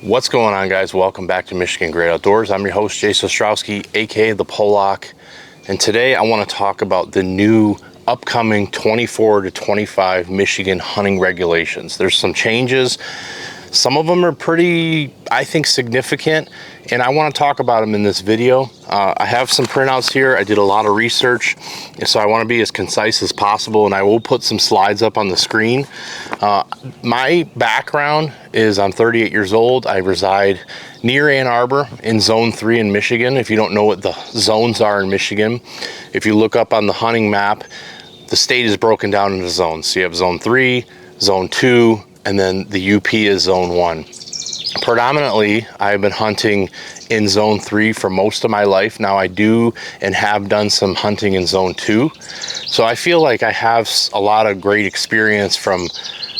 What's going on, guys? Welcome back to Michigan Great Outdoors. I'm your host, Jay Ostrowski, aka the Polack, and today I want to talk about the new upcoming 24 to 25 Michigan hunting regulations. There's some changes. Some of them are pretty, I think, significant, and I want to talk about them in this video. I have some printouts here. I did a lot of research, so I want to be as concise as possible, and I will put some slides up on the screen. My background is I'm 38 years old. I reside near Ann Arbor in Zone 3 in Michigan. If you don't know what the zones are in Michigan, if you look up on the hunting map, the state is broken down into zones. So you have Zone 3, Zone 2, and then the UP is Zone 1. Predominantly, I've been hunting in Zone 3 for most of my life. Now I do and have done some hunting in Zone 2. So I feel like I have a lot of great experience from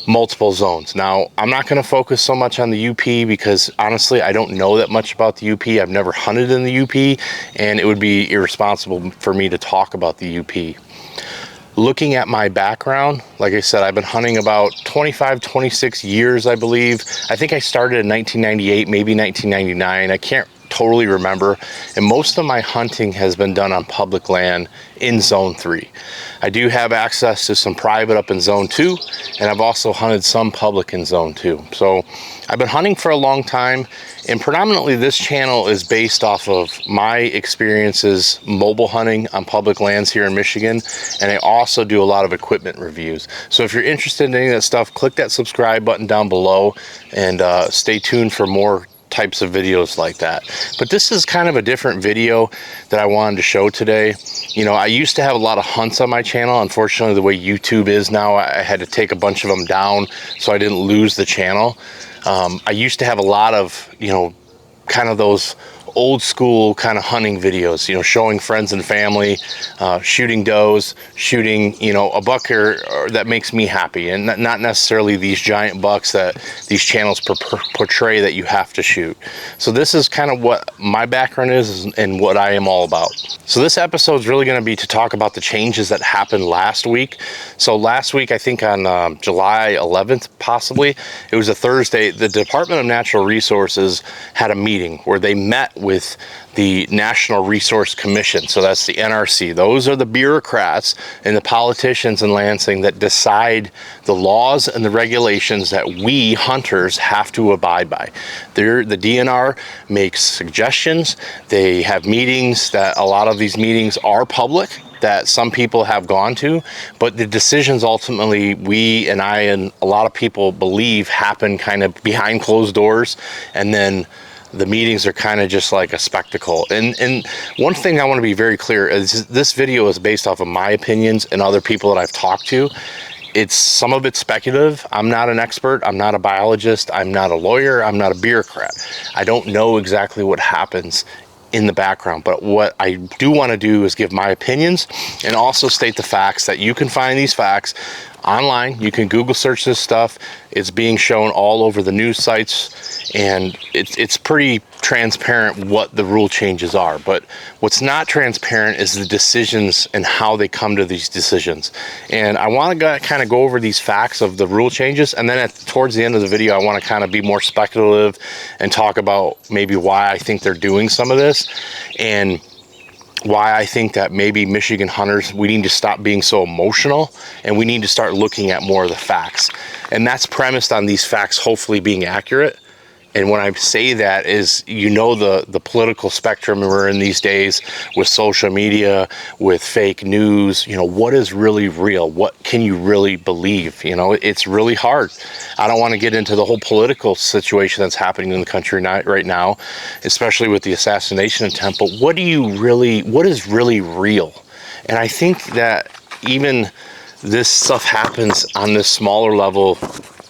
multiple zones. Now, I'm not going to focus so much on the UP because honestly, I don't know that much about the UP. I've never hunted in the UP, and it would be irresponsible for me to talk about the UP. Looking at my background, like I said, I've been hunting about 25, 26 years, I believe. I think I started in 1998, maybe 1999. I can't totally remember. And most of my hunting has been done on public land in Zone 3. I do have access to some private up in Zone 2, and I've also hunted some public in Zone 2. So I've been hunting for a long time, and predominantly this channel is based off of my experiences mobile hunting on public lands here in Michigan, and I also do a lot of equipment reviews. So if you're interested in any of that stuff, click that subscribe button down below, and stay tuned for more types of videos like that. But this is kind of a different video that I wanted to show today. You know, I used to have a lot of hunts on my channel. Unfortunately, the way YouTube is now, I had to take a bunch of them down so I didn't lose the channel. I used to have a lot of, you know, kind of those old school kind of hunting videos, you know, showing friends and family, shooting does, shooting, you know, a buck or that makes me happy, and not necessarily these giant bucks that these channels portray that you have to shoot. So this is kind of what my background is and what I am all about. So this episode is really going to be to talk about the changes that happened last week. So last week, I think on July 11th, possibly, it was a Thursday, the Department of Natural Resources had a meeting where they met with the National Resource Commission. So that's the NRC. Those are the bureaucrats and the politicians in Lansing that decide the laws and the regulations that we hunters have to abide by. The DNR makes suggestions. They have meetings that a lot of these meetings are public, that some people have gone to, but the decisions ultimately we and I and a lot of people believe happen kind of behind closed doors, and then the meetings are kind of just like a spectacle. And one thing I want to be very clear is this video is based off of my opinions and other people that I've talked to. Some of it's speculative. I'm not an expert. I'm not a biologist. I'm not a lawyer. I'm not a bureaucrat. I don't know exactly what happens in the background, but what I do want to do is give my opinions and also state the facts, that you can find these facts online. You can Google search this stuff. It's being shown all over the news sites, and it's pretty transparent what the rule changes are. But what's not transparent is the decisions and how they come to these decisions. And I want to kind of go over these facts of the rule changes, and then towards the end of the video, I want to kind of be more speculative and talk about maybe why I think they're doing some of this, and why I think that maybe Michigan hunters, we need to stop being so emotional, and we need to start looking at more of the facts. And that's premised on these facts hopefully being accurate. And when I say that is, you know, the political spectrum we're in these days with social media, with fake news, you know, what is really real? What can you really believe? You know, it's really hard. I don't want to get into the whole political situation that's happening in the country right now, especially with the assassination attempt, but what is really real? And I think that even this stuff happens on this smaller level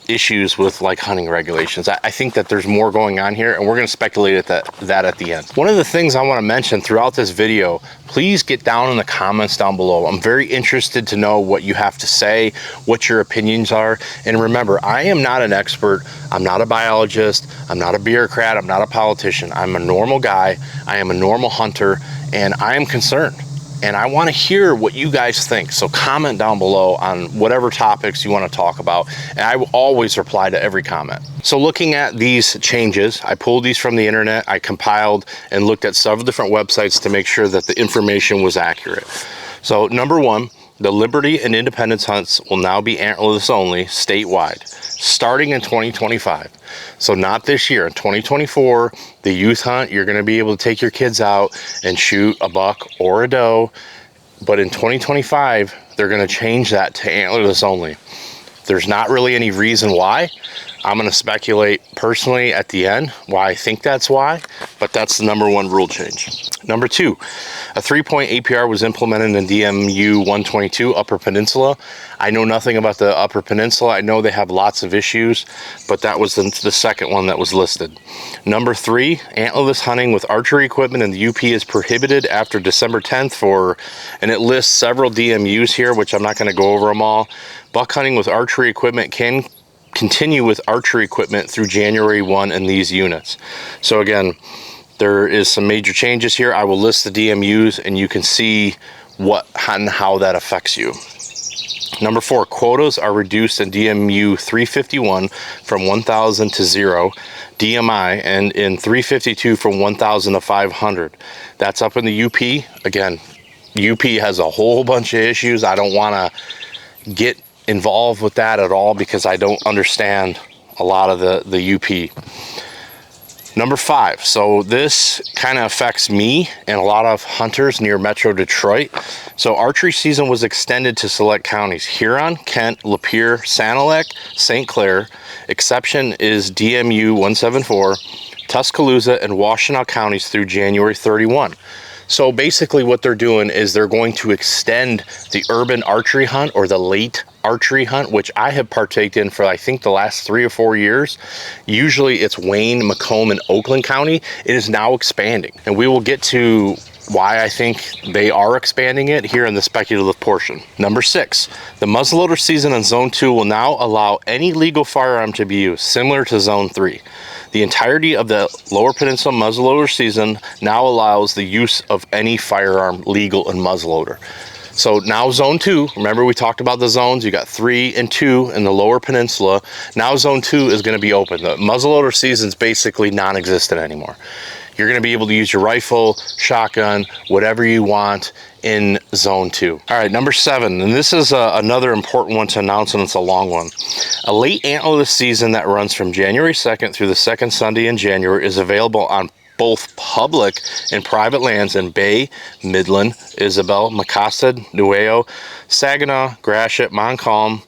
issues with like hunting regulations. I think that there's more going on here, and we're going to speculate at that at the end. One of the things I want to mention throughout this video, please get down in the comments down below. I'm very interested to know what you have to say, what your opinions are. And remember, I am not an expert. I'm not a biologist. I'm not a bureaucrat. I'm not a politician. I'm a normal guy. I am a normal hunter, and I am concerned. and I want to hear what you guys think. So comment down below on whatever topics you want to talk about, and I will always reply to every comment. So looking at these changes, I pulled these from the internet, I compiled and looked at several different websites to make sure that the information was accurate. So number one, the Liberty and Independence hunts will now be antlerless only statewide, starting in 2025. So not this year. In 2024, the youth hunt, you're going to be able to take your kids out and shoot a buck or a doe. But in 2025, they're going to change that to antlerless only. There's not really any reason why. I'm going to speculate personally at the end why I think that's why, but that's the number one rule change. Number two, a 3-point APR was implemented in DMU 122 Upper Peninsula. I know nothing about the Upper Peninsula. I know they have lots of issues, but that was the second one that was listed. Number three, antlerless hunting with archery equipment in the UP is prohibited after December 10th and it lists several DMUs here, which I'm not going to go over them all. Buck hunting with archery equipment can continue with archery equipment through January 1 in these units. So again, there is some major changes here. I will list the DMUs and you can see what and how that affects you. Number four, quotas are reduced in DMU 351 from 1,000 to 0 DMI, and in 352 from 1,000 to 500. That's up in the UP. Again, UP has a whole bunch of issues. I don't want to get involved with that at all because I don't understand a lot of the UP. Number five, so this kind of affects me and a lot of hunters near Metro Detroit. So archery season was extended to select counties: Huron, Kent, Lapeer, Sanilac, St. Clair. Exception is DMU 174, Tuscaloosa, and Washtenaw counties through January 31. So basically what they're doing is they're going to extend the urban archery hunt or the late archery hunt, which I have partaken in for I think the last 3 or 4 years. Usually it's Wayne, Macomb, and Oakland County. It is now expanding, and we will get to why I think they are expanding it here in the speculative portion. Number six, the muzzleloader season in Zone 2 will now allow any legal firearm to be used, similar to Zone 3. The entirety of the Lower Peninsula muzzleloader season now allows the use of any firearm legal in muzzleloader. So now Zone 2, remember we talked about the zones, you got 3 and 2 in the Lower Peninsula. Now Zone 2 is going to be open. The muzzleloader season is basically non-existent anymore. You're going to be able to use your rifle, shotgun, whatever you want in Zone 2. All right, number 7, and this is another important one to announce, and it's a long one. A late antlerless season that runs from January 2nd through the second Sunday in January is available on both public and private lands in Bay, Midland, Isabel, Macasta, Nuevo, Saginaw, Gratiot, Montcalm,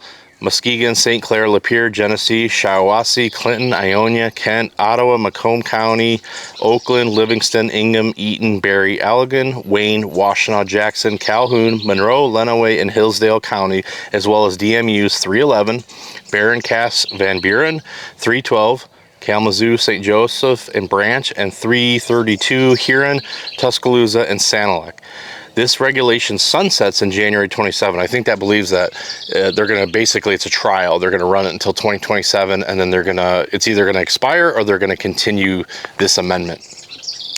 Muskegon, St. Clair, Lapeer, Genesee, Shiawassee, Clinton, Ionia, Kent, Ottawa, Macomb County, Oakland, Livingston, Ingham, Eaton, Barry, Allegan, Wayne, Washtenaw, Jackson, Calhoun, Monroe, Lenawee, and Hillsdale County, as well as DMUs 311, Barron, Cass, Van Buren, 312, Kalamazoo, St. Joseph, and Branch, and 332, Huron, Tuscaloosa, and Sanilac. This regulation sunsets in January 27. I think that believes that they're going to basically, it's a trial. They're going to run it until 2027, and then it's either going to expire or they're going to continue this amendment.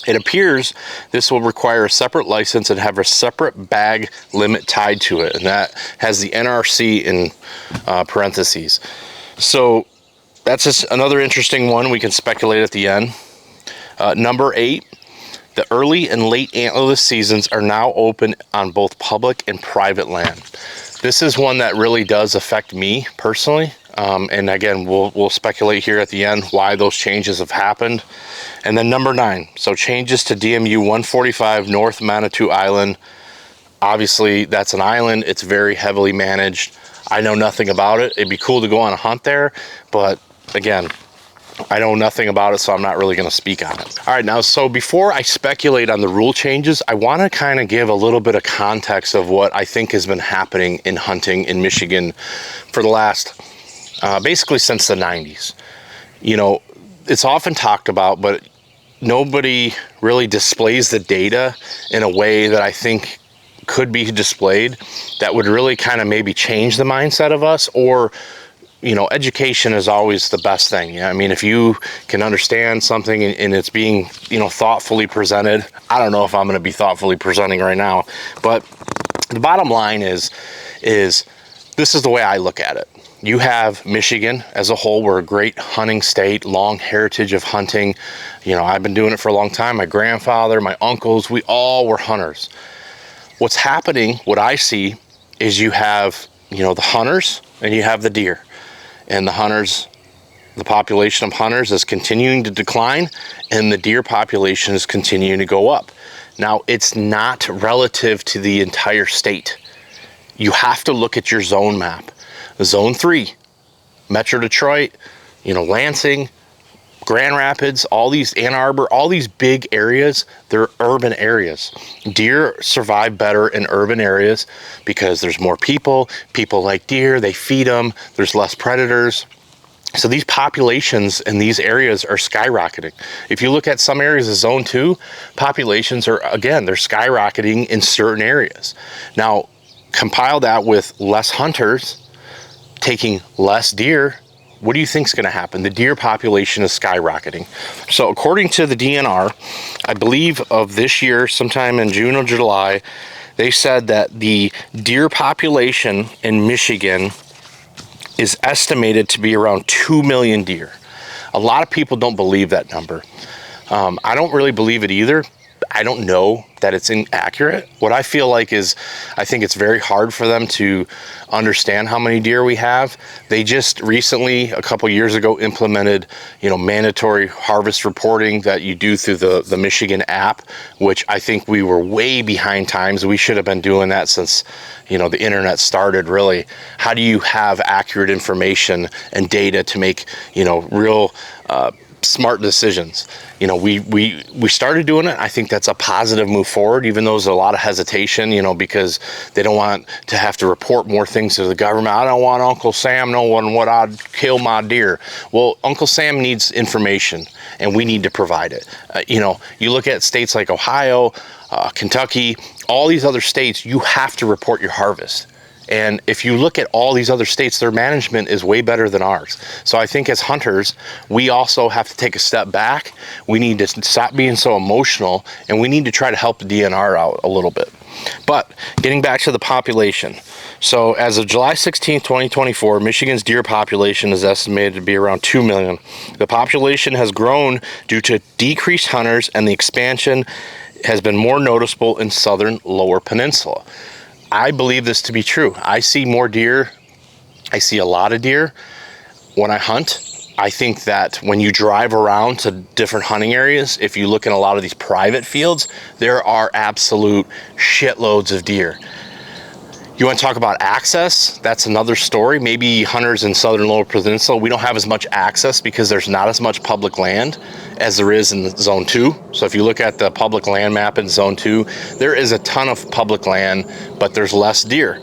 It appears this will require a separate license and have a separate bag limit tied to it, and that has the NRC in parentheses. So that's just another interesting one. We can speculate at the end. Number 8. The early and late antlerless seasons are now open on both public and private land. This is one that really does affect me personally. And again, we'll speculate here at the end why those changes have happened. And then number 9, so changes to DMU 145 North Manitou Island. Obviously, that's an island. It's very heavily managed. I know nothing about it. It'd be cool to go on a hunt there, but again, I know nothing about it, so I'm not really going to speak on it. All right, now, so before I speculate on the rule changes, I want to kind of give a little bit of context of what I think has been happening in hunting in Michigan for the last, basically since the 90s. You know, it's often talked about, but nobody really displays the data in a way that I think could be displayed that would really kind of maybe change the mindset of us, or you know, education is always the best thing. I mean, if you can understand something and it's being, you know, thoughtfully presented. I don't know if I'm going to be thoughtfully presenting right now, but the bottom line is this is the way I look at it. You have Michigan as a whole. We're a great hunting state, long heritage of hunting. You know, I've been doing it for a long time. My grandfather, my uncles, we all were hunters. What's happening, what I see, is you have, you know, the hunters and you have the deer. And the hunters, the population of hunters is continuing to decline, and the deer population is continuing to go up. Now, it's not relative to the entire state. You have to look at your zone map. Zone 3, Metro Detroit, you know, Lansing, Grand Rapids, all these, Ann Arbor, all these big areas, they're urban areas. Deer survive better in urban areas because there's more people. People like deer, they feed them, there's less predators. So these populations in these areas are skyrocketing. If you look at some areas of Zone 2, populations are, again, they're skyrocketing in certain areas. Now, compile that with less hunters taking less deer, what do you think is going to happen? The deer population is skyrocketing. So according to the DNR, I believe of this year, sometime in June or July, they said that the deer population in Michigan is estimated to be around 2 million deer. A lot of people don't believe that number. I don't really believe it either. I don't know that it's inaccurate. What I feel like is, I think it's very hard for them to understand how many deer we have. They just recently, a couple years ago, implemented, you know, mandatory harvest reporting that you do through the Michigan app, which I think we were way behind times. We should have been doing that since, you know, the internet started, really. How do you have accurate information and data to make, you know, real smart decisions? You know, we started doing it. I think that's a positive move forward, even though there's a lot of hesitation, you know, because they don't want to have to report more things to the government. I don't want Uncle Sam knowing what I'd kill my deer. Well, Uncle Sam needs information and we need to provide it. You know, you look at states like Ohio, Kentucky, all these other states, you have to report your harvest. And if you look at all these other states, their management is way better than ours. So I think as hunters, we also have to take a step back. We need to stop being so emotional, and we need to try to help the DNR out a little bit. But getting back to the population. So as of July 16, 2024, Michigan's deer population is estimated to be around 2 million. The population has grown due to decreased hunters, and the expansion has been more noticeable in southern Lower Peninsula. I believe this to be true. I see more deer. I see a lot of deer when I hunt. I think that when you drive around to different hunting areas, if you look in a lot of these private fields, there are absolute shitloads of deer. You want to talk about access? That's another story. Maybe hunters in southern Lower Peninsula, we don't have as much access because there's not as much public land as there is in Zone 2. So if you look at the public land map in Zone 2, there is a ton of public land, but there's less deer.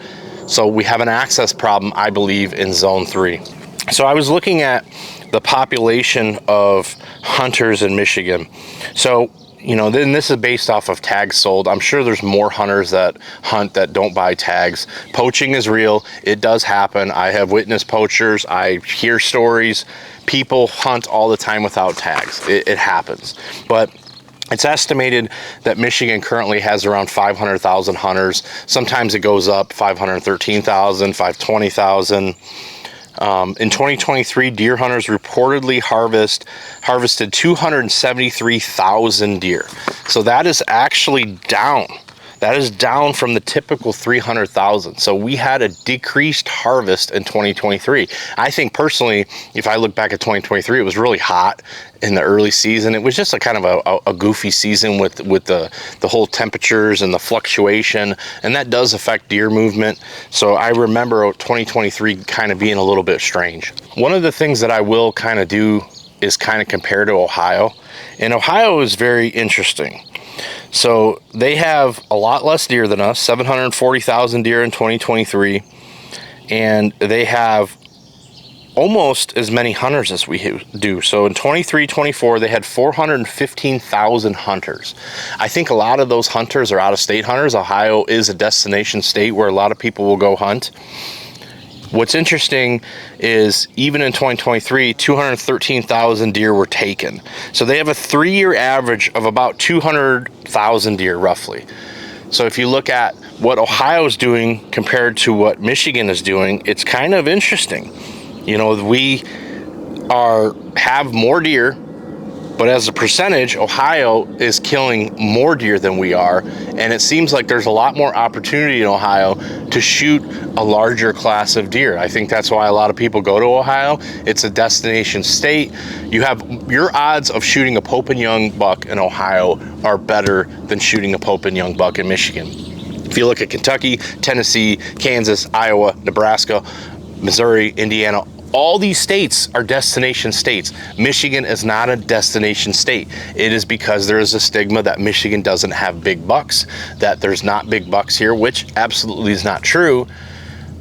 So we have an access problem, I believe, in Zone 3. So I was looking at the population of hunters in Michigan. So, you know, then this is based off of tags sold. I'm sure there's more hunters that hunt that don't buy tags. Poaching is real. It does happen. I have witnessed poachers. I hear stories. People hunt all the time without tags. It happens. But it's estimated that Michigan currently has around 500,000 hunters. Sometimes it goes up 513,000, 520,000. In 2023, deer hunters reportedly harvested 273,000 deer. So that is actually down. That is down from the typical 300,000. So we had a decreased harvest in 2023. I think personally, if I look back at 2023, it was really hot in the early season. It was just a kind of a goofy season with the whole temperatures and the fluctuation, and that does affect deer movement. So I remember 2023 kind of being a little bit strange. One of the things that I will kind of do is kind of compare to Ohio. And Ohio is very interesting. So they have a lot less deer than us, 740,000 deer in 2023, and they have almost as many hunters as we do. So in 23-24, they had 415,000 hunters. I think a lot of those hunters are out-of-state hunters. Ohio is a destination state where a lot of people will go hunt. What's interesting is even in 2023, 213,000 deer were taken. So they have a 3-year average of about 200,000 deer roughly. So if you look at what Ohio is doing compared to what Michigan is doing, it's kind of interesting. You know, we have more deer, but as a percentage, Ohio is killing more deer than we are, and it seems like there's a lot more opportunity in Ohio to shoot a larger class of deer. I think that's why a lot of people go to Ohio. It's a destination state. You have your odds of shooting a Pope and Young buck in Ohio are better than shooting a Pope and Young buck in Michigan. If you look at Kentucky, Tennessee, Kansas, Iowa, Nebraska, Missouri, Indiana, all these states are destination states. Michigan is not a destination state. It is because there is a stigma that Michigan doesn't have big bucks, that there's not big bucks here, which absolutely is not true.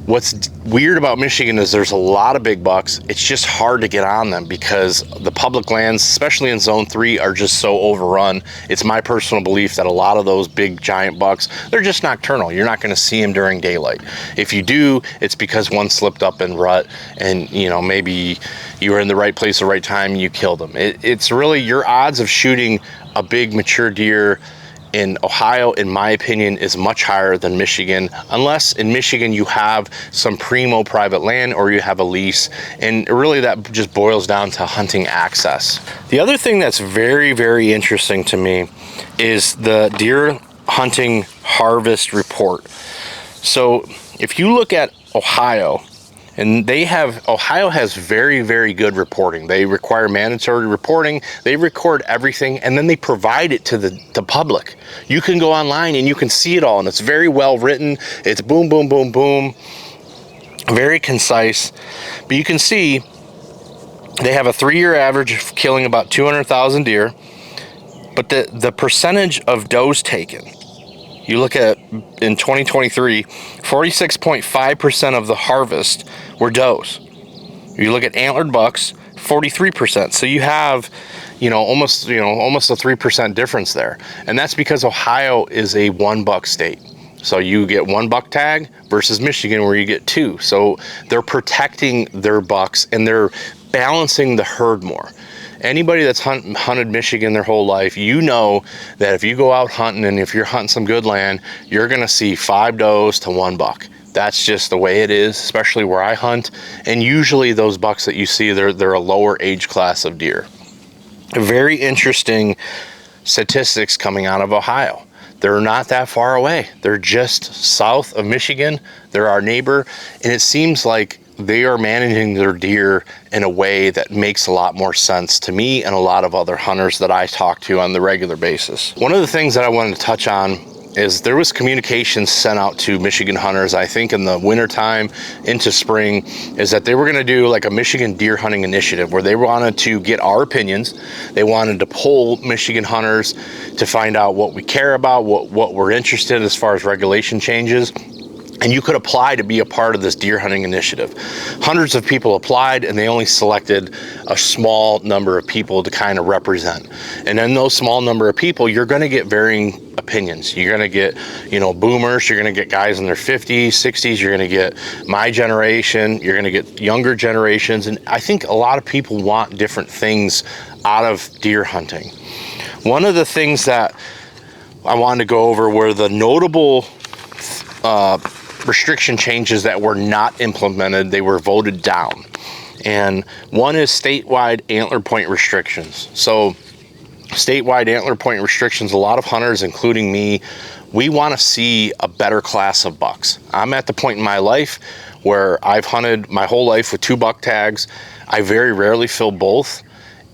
What's weird about Michigan is there's a lot of big bucks. It's just hard to get on them because the public lands, especially in Zone 3, are just so overrun. It's my personal belief that a lot of those big giant bucks, they're just nocturnal. You're not going to see them during daylight. If you do, it's because one slipped up in rut and, you know, maybe you were in the right place at the right time and you killed them. It's really your odds of shooting a big mature deer in Ohio, in my opinion, is much higher than Michigan, unless in Michigan you have some primo private land or you have a lease, and really that just boils down to hunting access. The other thing that's very, very interesting to me is the deer hunting harvest report. So if you look at Ohio, and Ohio has very, very good reporting. They require mandatory reporting. They record everything, and then they provide it to the public. You can go online and you can see it all, and it's very well written. It's boom, boom, boom, boom, very concise. But you can see they have a 3-year average of killing about 200,000 deer, but the percentage of does taken, you look at in 2023, 46.5% of the harvest were does. You look at antlered bucks, 43%. So you have, almost a 3% difference there. And that's because Ohio is a 1-buck state. So you get 1 buck tag versus Michigan where you get 2. So they're protecting their bucks and they're balancing the herd more. Anybody that's hunted Michigan their whole life, you know that if you go out hunting and if you're hunting some good land, you're gonna see 5 does to 1 buck. That's just the way it is, especially where I hunt. And usually those bucks that you see, they're a lower age class of deer. Very interesting statistics coming out of Ohio. They're not that far away. They're just south of Michigan. They're our neighbor. And it seems like they are managing their deer in a way that makes a lot more sense to me and a lot of other hunters that I talk to on the regular basis. One of the things that I wanted to touch on is there was communications sent out to Michigan hunters, I think in the wintertime into spring, is that they were gonna do like a Michigan deer hunting initiative where they wanted to get our opinions. They wanted to poll Michigan hunters to find out what we care about, what we're interested in as far as regulation changes. And you could apply to be a part of this deer hunting initiative. Hundreds of people applied and they only selected a small number of people to kind of represent. And in those small number of people, you're gonna get varying opinions. You're gonna get, boomers, you're gonna get guys in their 50s, 60s, you're gonna get my generation, you're gonna get younger generations. And I think a lot of people want different things out of deer hunting. One of the things that I wanted to go over were the notable restriction changes that were not implemented. They were voted down. And one is statewide antler point restrictions. So statewide antler point restrictions, a lot of hunters, including me, we want to see a better class of bucks. I'm at the point in my life where I've hunted my whole life with 2 buck tags. I very rarely fill both.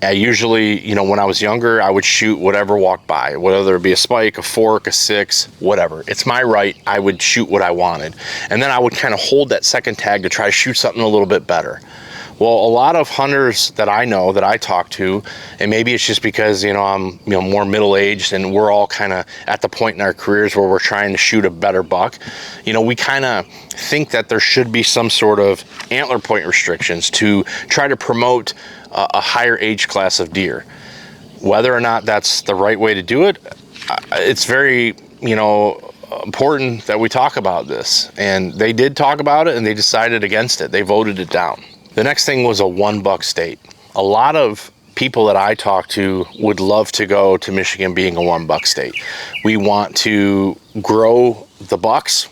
I usually, when I was younger, I would shoot whatever walked by, whether it be a spike, a fork, a 6, whatever. It's my right. I would shoot what I wanted. And then I would kind of hold that second tag to try to shoot something a little bit better. Well, a lot of hunters that I know, that I talk to, and maybe it's just because, I'm, more middle-aged and we're all kind of at the point in our careers where we're trying to shoot a better buck. We kind of think that there should be some sort of antler point restrictions to try to promote a higher age class of deer. Whether or not that's the right way to do it, it's very, important that we talk about this. And they did talk about it, and they decided against it. They voted it down. The next thing was a $1 state. A lot of people that I talk to would love to go to Michigan being a $1 state. We want to grow the bucks.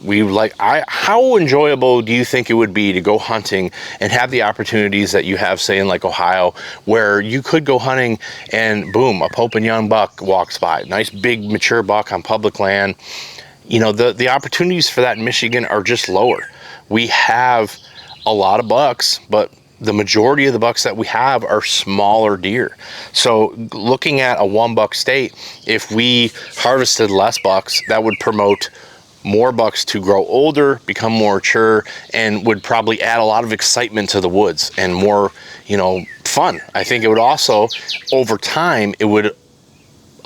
How enjoyable do you think it would be to go hunting and have the opportunities that you have, say in like Ohio, where you could go hunting and boom, a Pope and Young buck walks by, nice big mature buck on public land. You know, the opportunities for that in Michigan are just lower. We have a lot of bucks, but the majority of the bucks that we have are smaller deer. So looking at a $1 state, if we harvested less bucks, that would promote more bucks to grow older, become more mature, and would probably add a lot of excitement to the woods and more, you know, fun. I think it would also, over time, it would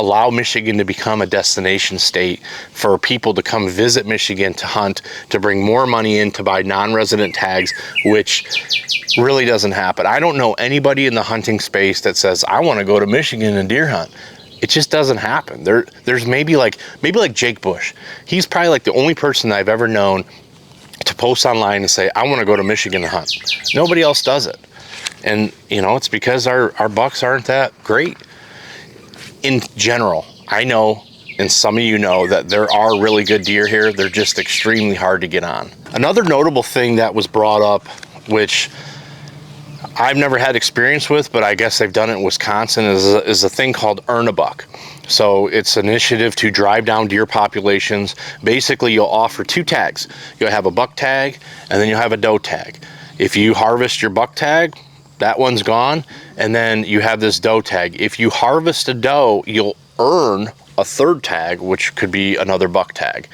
allow Michigan to become a destination state for people to come visit Michigan to hunt, to bring more money in to buy non-resident tags, which really doesn't happen. I don't know anybody in the hunting space that says, I want to go to Michigan and deer hunt. It just doesn't happen. There's maybe like Jake Bush. He's probably like the only person that I've ever known to post online and say, I want to go to Michigan to hunt. Nobody else does it. And, you know, it's because our bucks aren't that great. In general, I know, and some of you know, that there are really good deer here. They're just extremely hard to get on. Another notable thing that was brought up, which I've never had experience with, but I guess they've done it in Wisconsin, is a thing called Earn a Buck. So it's an initiative to drive down deer populations. Basically, you'll offer 2 tags. You'll have a buck tag, and then you'll have a doe tag. If you harvest your buck tag, that one's gone, and then you have this doe tag. If you harvest a doe, you'll earn a 3rd tag, which could be another buck tag.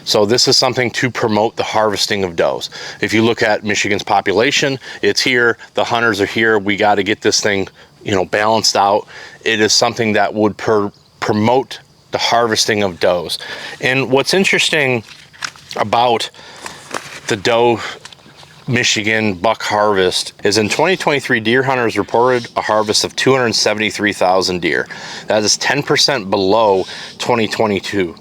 So this is something to promote the harvesting of does. If you look at Michigan's population, it's here, the hunters are here, we got to get this thing, you know, balanced out. It is something that would promote the harvesting of does. And what's interesting about the doe Michigan buck harvest is in 2023, deer hunters reported a harvest of 273,000 deer. That is 10% below 2022.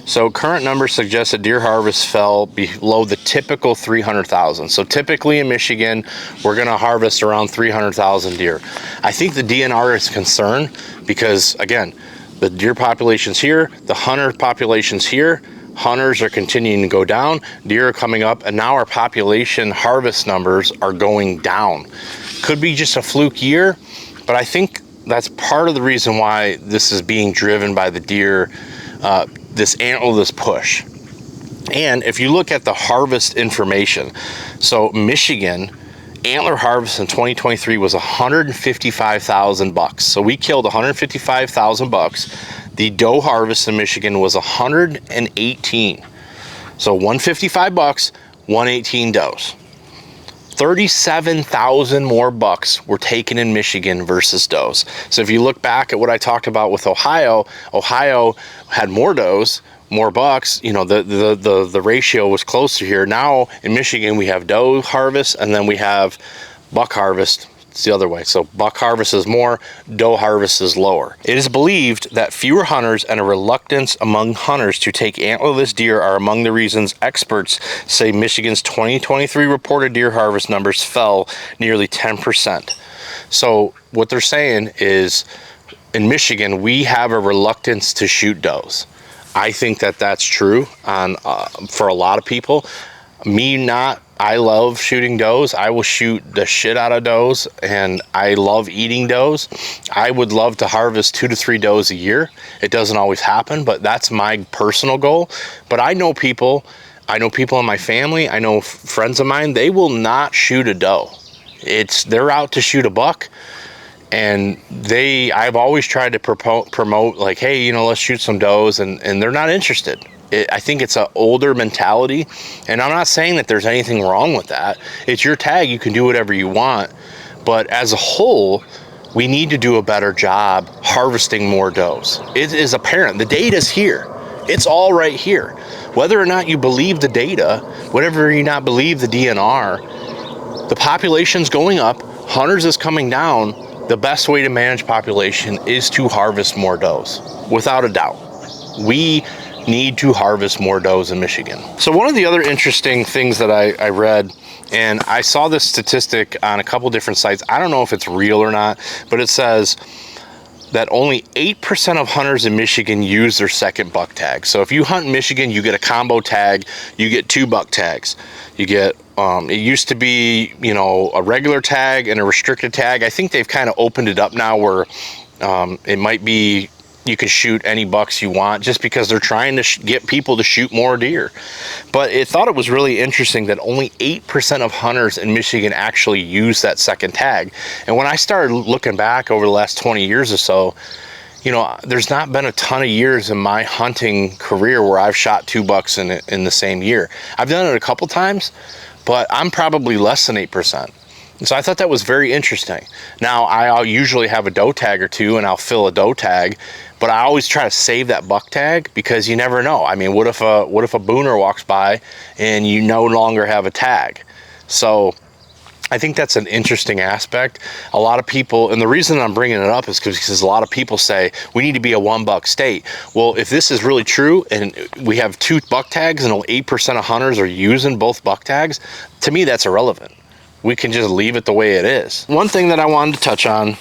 So current numbers suggest that deer harvest fell below the typical 300,000. So typically in Michigan, we're going to harvest around 300,000 deer. I think the DNR is concerned because, again, the deer population's here, the hunter population's here. Hunters are continuing to go down, deer are coming up, and now our population harvest numbers are going down. Could be just a fluke year, but I think that's part of the reason why this is being driven by the deer, this antlerless push. And if you look at the harvest information, so Michigan antler harvest in 2023 was 155,000 bucks. So we killed 155,000 bucks. The doe harvest in Michigan was 118. So 155 bucks, 118 does. 37,000 more bucks were taken in Michigan versus does. So if you look back at what I talked about with Ohio, Ohio had more does, more bucks, you know, the ratio was closer here. Now in Michigan, we have doe harvest and then we have buck harvest. It's the other way. So buck harvest is more, doe harvest is lower. It is believed that fewer hunters and a reluctance among hunters to take antlerless deer are among the reasons experts say Michigan's 2023 reported deer harvest numbers fell nearly 10%. So what they're saying is in Michigan, we have a reluctance to shoot does. I think that that's true for a lot of people. Me not. I love shooting does. I will shoot the shit out of does, and I love eating does. I would love to harvest 2 to 3 does a year. It doesn't always happen, but that's my personal goal. But I know people in my family, I know friends of mine, they will not shoot a doe. They're out to shoot a buck. And I've always tried to promote like, hey, you know, let's shoot some does, and they're not interested. I think it's an older mentality, and I'm not saying that there's anything wrong with that. It's your tag, you can do whatever you want. But as a whole, we need to do a better job harvesting more does. It is apparent, the data's here. It's all right here. Whether or not you believe the data, whatever you not believe the DNR, the population's going up, hunters is coming down. The best way to manage population is to harvest more does, without a doubt. We need to harvest more does in Michigan. So one of the other interesting things that I read, and I saw this statistic on a couple different sites, I don't know if it's real or not, but it says that only 8% of hunters in Michigan use their second buck tag. So if you hunt in Michigan, you get a combo tag, you get 2 buck tags. You get, it used to be, you know, a regular tag and a restricted tag. I think they've kind of opened it up now where it might be you can shoot any bucks you want, just because they're trying to get people to shoot more deer. But I thought it was really interesting that only 8% of hunters in Michigan actually use that second tag. And when I started looking back over the last 20 years or so, you know, there's not been a ton of years in my hunting career where I've shot 2 bucks in the same year. I've done it a couple times, but I'm probably less than 8%. So I thought that was very interesting. Now, I'll usually have a doe tag or 2 and I'll fill a doe tag, but I always try to save that buck tag because you never know. I mean, what if a booner walks by and you no longer have a tag? So I think that's an interesting aspect. A lot of people, and the reason I'm bringing it up is because a lot of people say we need to be a 1 buck state. Well, if this is really true and we have 2 buck tags and only 8% of hunters are using both buck tags, to me that's irrelevant. We can just leave it the way it is. One thing that I wanted to touch on,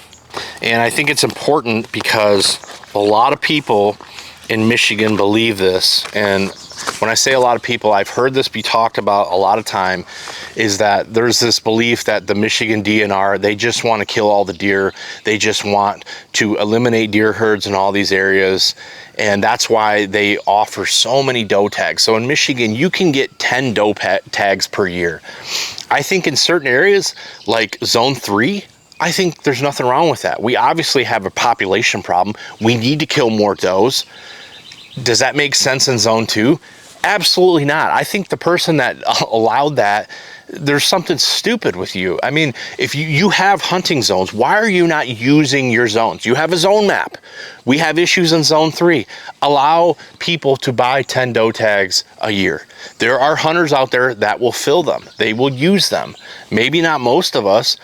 and I think it's important because a lot of people in Michigan believe this, and when I say a lot of people, I've heard this be talked about a lot of time, is that there's this belief that the Michigan DNR, they just want to kill all the deer. They just want to eliminate deer herds in all these areas. And that's why they offer so many doe tags. So in Michigan, you can get 10 doe tags per year. I think in certain areas like zone 3, I think there's nothing wrong with that. We obviously have a population problem. We need to kill more does. Does that make sense in zone 2? Absolutely not. I think the person that allowed that, there's something stupid with you. I mean, if you have hunting zones, why are you not using your zones? You have a zone map. We have issues in zone 3. Allow people to buy 10 doe tags a year. There are hunters out there that will fill them. They will use them. Maybe not most of us,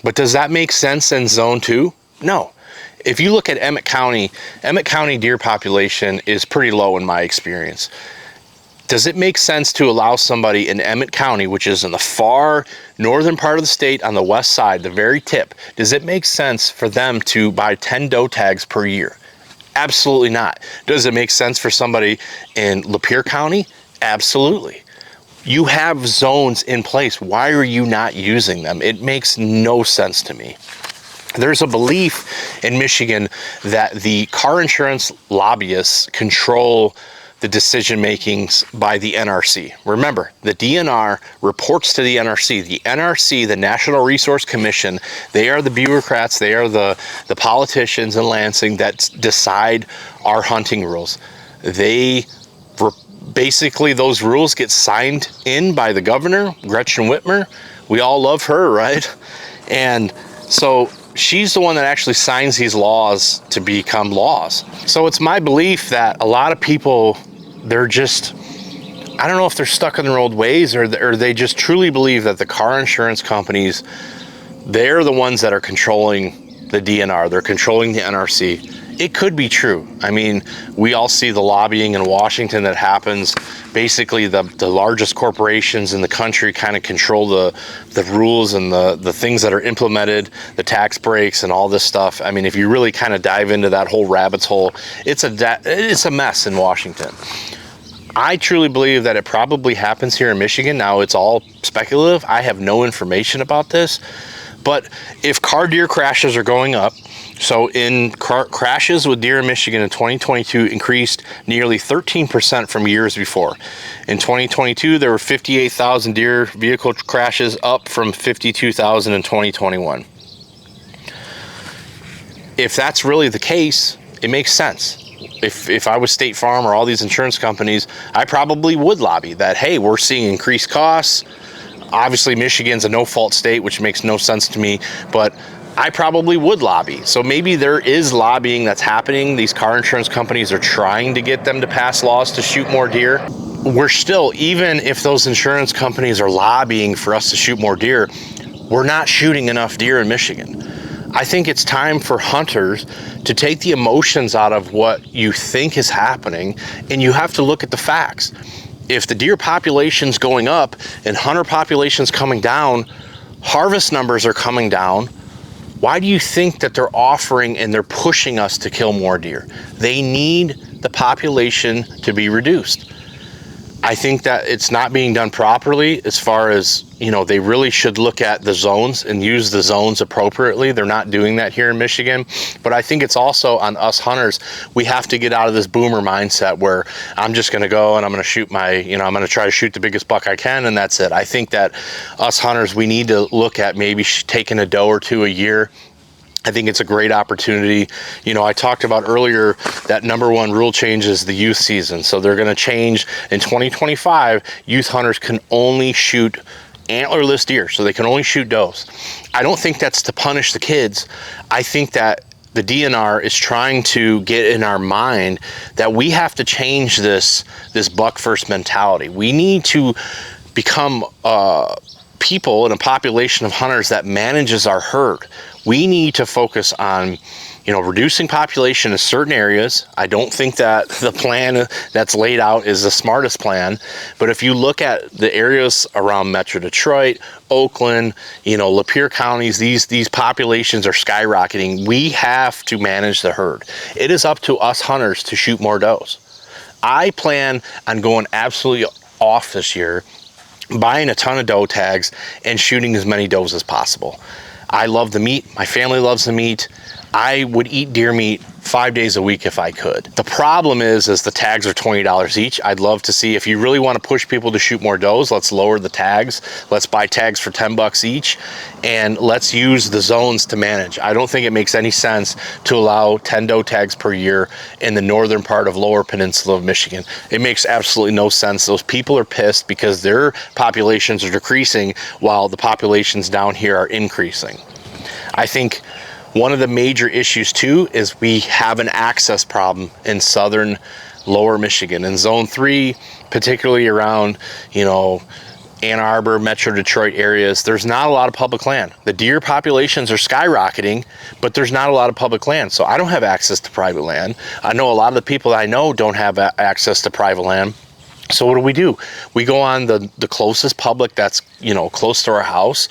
but does that make sense in zone 2? No. If you look at Emmett County deer population is pretty low in my experience. Does it make sense to allow somebody in Emmett County, which is in the far northern part of the state on the west side, the very tip, does it make sense for them to buy 10 doe tags per year? Absolutely not. Does it make sense for somebody in Lapeer County? Absolutely. You have zones in place. Why are you not using them? It makes no sense to me. There's a belief in Michigan that the car insurance lobbyists control the decision makings by the NRC. Remember, the DNR reports to the NRC. The NRC, the National Resource Commission, they are the bureaucrats, they are the politicians in Lansing that decide our hunting rules. Basically, those rules get signed in by the governor, Gretchen Whitmer. We all love her, right? And so she's the one that actually signs these laws to become laws. So it's my belief that a lot of people, they're just, I don't know if they're stuck in their old ways or they just truly believe that the car insurance companies, they're the ones that are controlling the DNR, they're controlling the NRC. It could be true. I mean, we all see the lobbying in Washington that happens. Basically, the largest corporations in the country kind of control the rules and the things that are implemented, the tax breaks and all this stuff. I mean, if you really kind of dive into that whole rabbit's hole, it's a mess in Washington. I truly believe that it probably happens here in Michigan. Now, it's all speculative. I have no information about this. But if car deer crashes are going up, so in crashes with deer in Michigan in 2022 increased nearly 13% from years before. In 2022, there were 58,000 deer vehicle crashes, up from 52,000 in 2021. If that's really the case, it makes sense. If I was State Farm or all these insurance companies, I probably would lobby that, hey, we're seeing increased costs. Obviously, Michigan's a no-fault state, which makes no sense to me, but I probably would lobby. So maybe there is lobbying that's happening. These car insurance companies are trying to get them to pass laws to shoot more deer. We're still, even if those insurance companies are lobbying for us to shoot more deer, we're not shooting enough deer in Michigan. I think it's time for hunters to take the emotions out of what you think is happening, and you have to look at the facts. If the deer population's going up and hunter population's coming down, harvest numbers are coming down, why do you think that they're offering and they're pushing us to kill more deer? They need the population to be reduced. I think that it's not being done properly as far as, they really should look at the zones and use the zones appropriately. They're not doing that here in Michigan. But I think it's also on us hunters. We have to get out of this boomer mindset where I'm just going to go and I'm going to shoot I'm going to try to shoot the biggest buck I can, and that's it. I think that us hunters, we need to look at maybe taking a doe or two a year. I think it's a great opportunity. I talked about earlier that #1 rule change is the youth season. So they're going to change in 2025. Youth hunters can only shoot antlerless deer, so they can only shoot does. I don't think that's to punish the kids. I think that the DNR is trying to get in our mind that we have to change this buck first mentality. We need to become people in a population of hunters that manages our herd. We need to focus on, reducing population in certain areas. I don't think that the plan that's laid out is the smartest plan, but if you look at the areas around Metro Detroit, Oakland, Lapeer counties, these populations are skyrocketing. We have to manage the herd. It is up to us hunters to shoot more does. I plan on going absolutely off this year, buying a ton of doe tags and shooting as many does as possible. I love the meat. My family loves the meat. I would eat deer meat 5 days a week if I could. The problem is the tags are $20 each. I'd love to see, if you really want to push people to shoot more does, let's lower the tags. Let's buy tags for $10 each, and let's use the zones to manage. I don't think it makes any sense to allow 10 doe tags per year in the northern part of Lower Peninsula of Michigan. It makes absolutely no sense. Those people are pissed because their populations are decreasing while the populations down here are increasing. I think one of the major issues too is we have an access problem in southern Lower Michigan. In Zone 3, particularly around, Ann Arbor, Metro Detroit areas, there's not a lot of public land. The deer populations are skyrocketing, but there's not a lot of public land. So I don't have access to private land. I know a lot of the people that I know don't have access to private land. So what do? We go on the closest public that's, close to our house.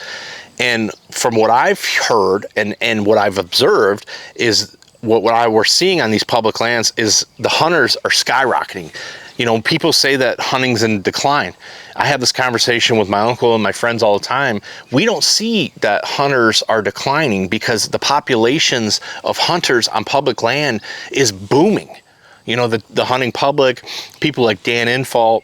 And from what I've heard and what I've observed is what we're seeing on these public lands is the hunters are skyrocketing. People say that hunting's in decline. I have this conversation with my uncle and my friends all the time. We don't see that hunters are declining because the populations of hunters on public land is booming. The hunting public, people like Dan Infalt,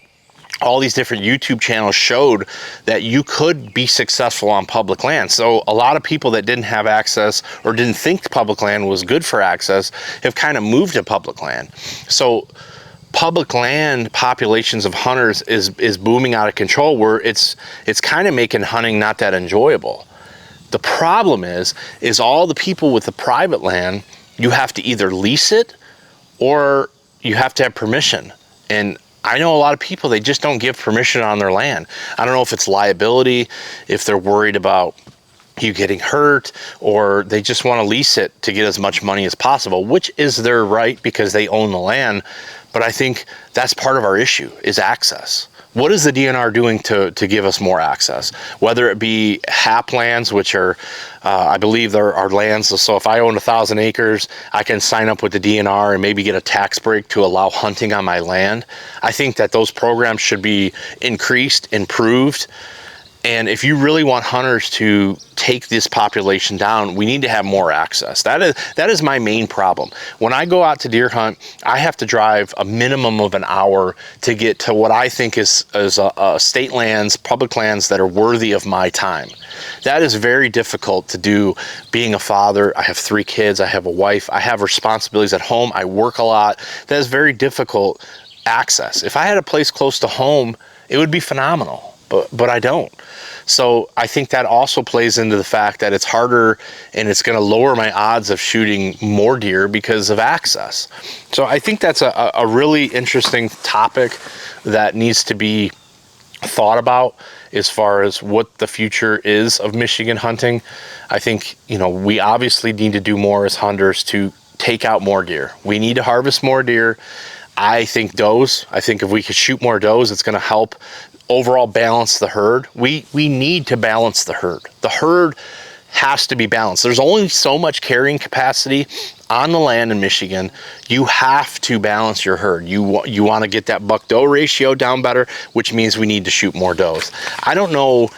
all these different YouTube channels showed that you could be successful on public land. So a lot of people that didn't have access or didn't think public land was good for access have kind of moved to public land. So public land populations of hunters is booming out of control, where it's kind of making hunting not that enjoyable. The problem is all the people with the private land, you have to either lease it or you have to have permission. And I know a lot of people, they just don't give permission on their land. I don't know if it's liability, if they're worried about you getting hurt, or they just want to lease it to get as much money as possible, which is their right because they own the land. But I think that's part of our issue is access. What is the DNR doing to give us more access? Whether it be HAP lands, which are, I believe there are lands. So if I own 1,000 acres, I can sign up with the DNR and maybe get a tax break to allow hunting on my land. I think that those programs should be increased, improved. And if you really want hunters to take this population down, we need to have more access. That is my main problem. When I go out to deer hunt, I have to drive a minimum of an hour to get to what I think is state lands, public lands that are worthy of my time. That is very difficult to do being a father. I have 3 kids, I have a wife, I have responsibilities at home, I work a lot. That is very difficult access. If I had a place close to home, it would be phenomenal, but I don't. So I think that also plays into the fact that it's harder and it's going to lower my odds of shooting more deer because of access. So I think that's a really interesting topic that needs to be thought about as far as what the future is of Michigan hunting. I think, you know, we obviously need to do more as hunters to take out more deer. We need to harvest more deer. I think does. I think if we could shoot more does, it's going to help overall balance the herd. We need to balance the herd. The herd has to be balanced. There's only so much carrying capacity on the land in Michigan. You have to balance your herd. You want to get that buck-doe ratio down better, which means we need to shoot more does. I don't know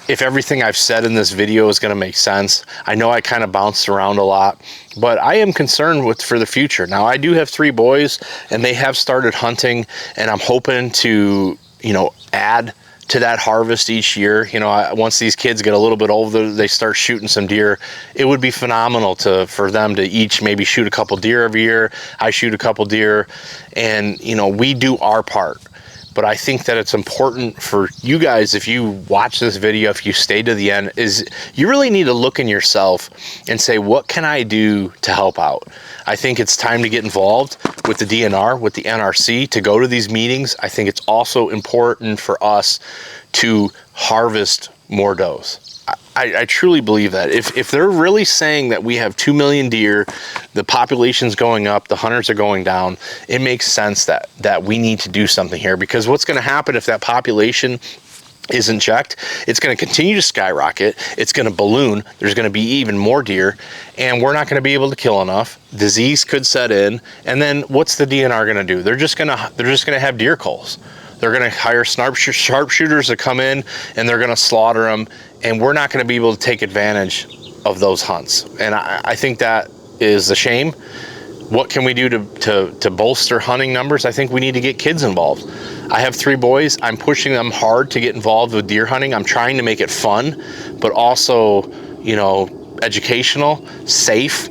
if everything I've said in this video is going to make sense. I know I kind of bounced around a lot, but I am concerned for the future. Now, I do have 3 boys, and they have started hunting, and I'm hoping to, you know, add to that harvest each year. You know, once these kids get a little bit older, they start shooting some deer. It would be phenomenal for them to each maybe shoot a couple deer every year. I shoot a couple deer, and, you know, we do our part. But I think that it's important for you guys, if you watch this video, if you stay to the end, is you really need to look in yourself and say, what can I do to help out? I think it's time to get involved with the DNR, with the NRC, to go to these meetings. I think it's also important for us to harvest more does. I truly believe that. If they're really saying that we have 2 million deer, the population's going up, the hunters are going down, it makes sense that we need to do something here, because what's going to happen if that population isn't checked, it's going to continue to skyrocket, it's going to balloon, there's going to be even more deer, and we're not going to be able to kill enough. Disease could set in, and then what's the DNR going to do? They're just going to have deer culls. They're going to hire sharpshooters to come in, and they're going to slaughter them, and we're not going to be able to take advantage of those hunts. And I think that is a shame. What can we do to bolster hunting numbers? I think we need to get kids involved. I have 3 boys. I'm pushing them hard to get involved with deer hunting. I'm trying to make it fun, but also, you know, educational, safe.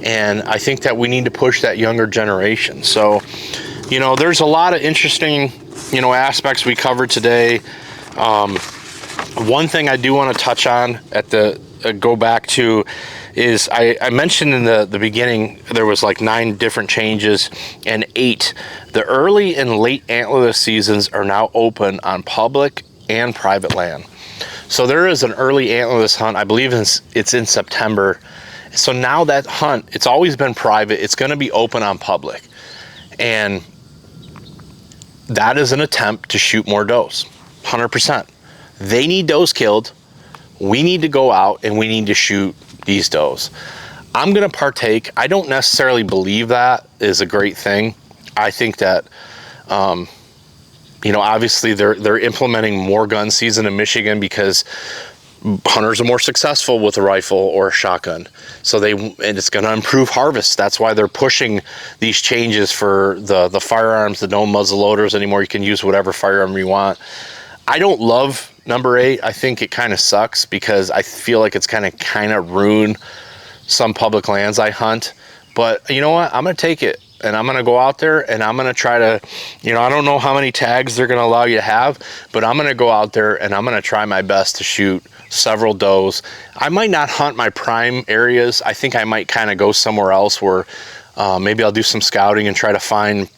And I think that we need to push that younger generation. So, you know, there's a lot of interesting, you know, aspects we covered today. One thing I do want to touch on go back to is I mentioned in the beginning there was like 9 different changes, and 8. The early and late antlerless seasons are now open on public and private land. So there is an early antlerless hunt. I believe it's in September. So now that hunt, it's always been private. It's going to be open on public. And that is an attempt to shoot more does, 100%. They need does killed. We need to go out and we need to shoot these does. I'm going to partake. I don't necessarily believe that is a great thing. I think that, you know, obviously they're implementing more gun season in Michigan because hunters are more successful with a rifle or a shotgun. So and it's going to improve harvest. That's why they're pushing these changes for the firearms, the no muzzle loaders anymore. You can use whatever firearm you want. I don't love number 8. I think it kind of sucks because I feel like it's kind of ruined some public lands I hunt. But you know what? I'm going to take it, and I'm going to go out there and I'm going to try to, you know, I don't know how many tags they're going to allow you to have, but I'm going to go out there and I'm going to try my best to shoot several does. I might not hunt my prime areas. I think I might kind of go somewhere else where maybe I'll do some scouting and try to find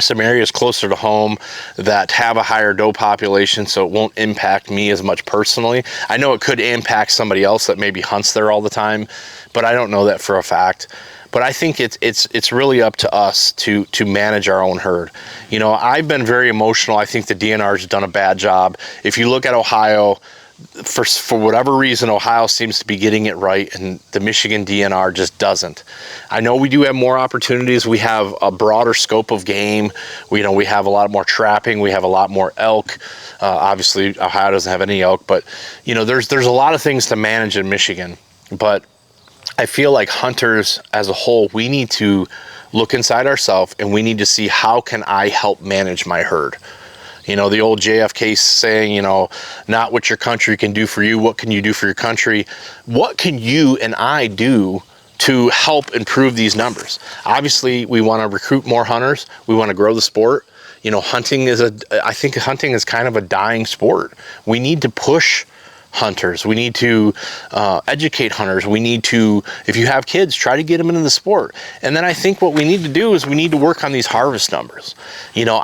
some areas closer to home that have a higher doe population, so it won't impact me as much personally. I know it could impact somebody else that maybe hunts there all the time, but I don't know that for a fact. But I think it's really up to us to manage our own herd. You know, I've been very emotional. I think the DNR's done a bad job. If you look at Ohio, for whatever reason, Ohio seems to be getting it right, and the Michigan DNR just doesn't. I know we do have more opportunities. We have a broader scope of game. We have a lot more trapping. We have a lot more elk. Obviously, Ohio doesn't have any elk, but you know, there's a lot of things to manage in Michigan. But I feel like hunters as a whole, we need to look inside ourselves and we need to see, how can I help manage my herd? You know, the old JFK saying, you know, not what your country can do for you, what can you do for your country? What can you and I do to help improve these numbers? Obviously, we want to recruit more hunters. We want to grow the sport. You know, I think hunting is kind of a dying sport. We need to push hunters. We need to educate hunters. We need to, if you have kids, try to get them into the sport. And then I think what we need to do is we need to work on these harvest numbers. You know,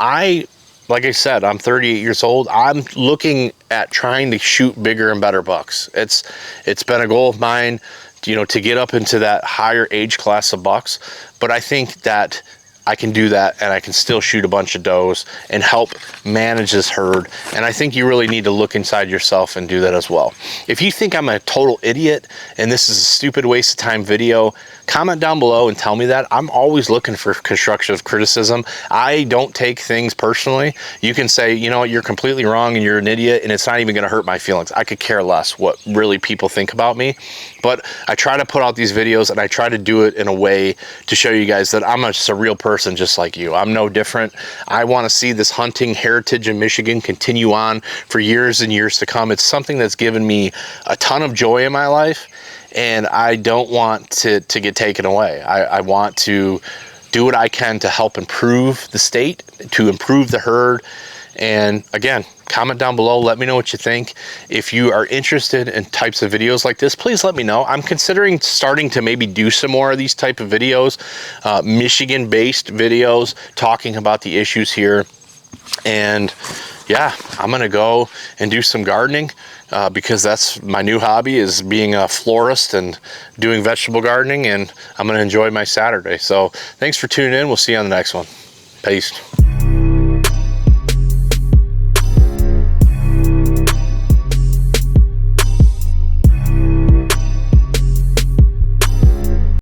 like I said, I'm 38 years old. I'm looking at trying to shoot bigger and better bucks. It's been a goal of mine, you know, to get up into that higher age class of bucks. But I think that I can do that, and I can still shoot a bunch of does and help manage this herd. And I think you really need to look inside yourself and do that as well. If you think I'm a total idiot and this is a stupid waste of time video, comment down below and tell me that. I'm always looking for constructive criticism. I don't take things personally. You can say, you know what, you're completely wrong and you're an idiot, and it's not even going to hurt my feelings. I could care less what really people think about me. But I try to put out these videos, and I try to do it in a way to show you guys that I'm just a real person just like you. I'm no different. I want to see this hunting heritage in Michigan continue on for years and years to come. It's something that's given me a ton of joy in my life, and I don't want to get taken away. I want to do what I can to help improve the state, to improve the herd. And again, comment down below, let me know what you think. If you are interested in types of videos like this, please let me know. I'm considering starting to maybe do some more of these type of videos, Michigan-based videos, talking about the issues here. And yeah, I'm gonna go and do some gardening because that's my new hobby, is being a florist and doing vegetable gardening, and I'm gonna enjoy my Saturday. So thanks for tuning in. We'll see you on the next one. Peace.